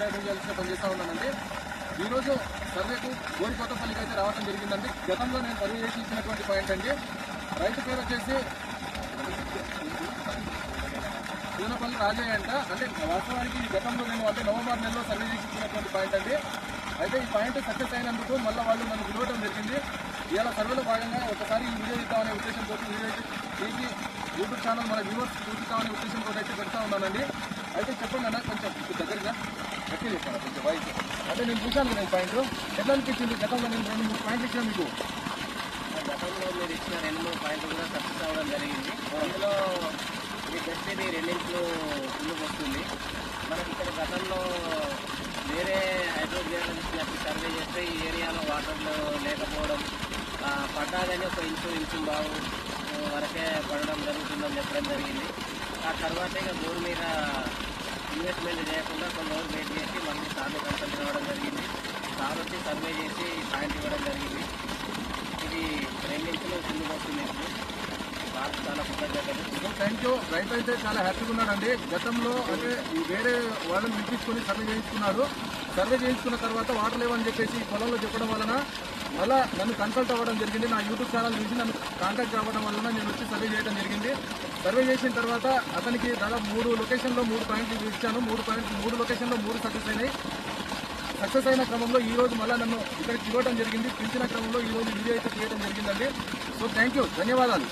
ఏజెన్సీలో పనిచేస్తూ ఉన్నానండి. ఈరోజు సర్వేకు గోరికొత్తపల్లికి అయితే రావడం జరిగిందండి. గతంలో నేను సర్వే చేసి ఇచ్చినటువంటి పాయింట్ అండి. రైతు పేరు వచ్చేసి పూనపల్లి రాజయ్య అంట. అంటే వాస్తవానికి గతంలో నేను అంటే నవంబర్ నెలలో సర్వే చేసి ఇచ్చినటువంటి పాయింట్ అండి. అయితే ఈ పాయింట్ సక్సెస్ అయినందుకు మళ్ళీ వాళ్ళు నన్ను పిలవడం జరిగింది. ఇవాళ సర్వేలో భాగంగా ఒకసారి ఈ వీడియో ఇద్దామనే ఉద్దేశంతో వీడియో అయితే చేసి యూట్యూబ్ ఛానల్ మన వ్యూవర్స్ చూపిస్తామనే ఉద్దేశంతో అయితే పెడతా ఉన్నానండి. అయితే చెప్పండి అన్న, కొంచెం దగ్గరగా గట్టి చెప్పాను, కొంచెం వాయిస్. అంటే నేను చూశాను కదా ఈ పాయింట్ ఎట్లా అనిపించింది? గతంలో నేను 2-3 పాయింట్లు ఇచ్చాను మీకు. గతంలో మీరు ఇచ్చిన 2-3 పాయింట్లు కూడా సక్సెస్ అవ్వడం జరిగింది. అందులో ఇది బెస్ట్, ఇది రెండింట్లు ముందుకు వస్తుంది. మనకి ఇక్కడ గతంలో వేరే హైడ్రోజియాలజిస్ట్ సర్వే చేస్తే ఈ ఏరియాలో వాటర్లు లేకపోవడం, పడ్డాదని ఒక ఇంచు బావు వరకే పడడం జరుగుతుందని చెప్పడం జరిగింది. ఆ తర్వాత ఇక భూమి మీద ఇన్వెస్ట్మెంట్ చేయకుండా కొన్ని రోజులు వెయిట్ చేసి మళ్ళీ సార్లు కన్సల్ట్ రావడం జరిగింది. సార్ వచ్చి సర్వే చేసి పాయింట్ ఇవ్వడం జరిగింది. ఇది రెండించులు ముందుకు వస్తుంది. సార్ చాలా కృతజ్ఞతలు. Thank you. రైతు అయితే చాలా హ్యాపీగా ఉన్నాడండి. గతంలో అంటే ఈ వేరే వాళ్ళని పిలిపించుకొని సర్వే చేయించుకున్నారు. సర్వే చేయించుకున్న తర్వాత వాటర్ లేవని చెప్పేసి పొలంలో చెప్పడం వలన మళ్ళీ నన్ను కన్సల్ట్ అవ్వడం జరిగింది. నా యూట్యూబ్ ఛానల్ నుంచి నన్ను కాంటాక్ట్ అవ్వడం వలన నేను వచ్చి సర్వే చేయడం జరిగింది. సర్వే చేసిన తర్వాత అతనికి దాదాపు 3 లొకేషన్లో 3 పాయింట్లు ఇచ్చాను. 3 లొకేషన్లో 3 సక్సెస్ అయినాయి. సక్సెస్ అయిన క్రమంలో ఈరోజు మళ్ళీ నన్ను ఇక్కడికి ఇవ్వడం జరిగింది. పిలిచిన క్రమంలో ఈరోజు వీడియో అయితే చేయడం జరిగిందండి. సో థ్యాంక్ యూ, ధన్యవాదాలు.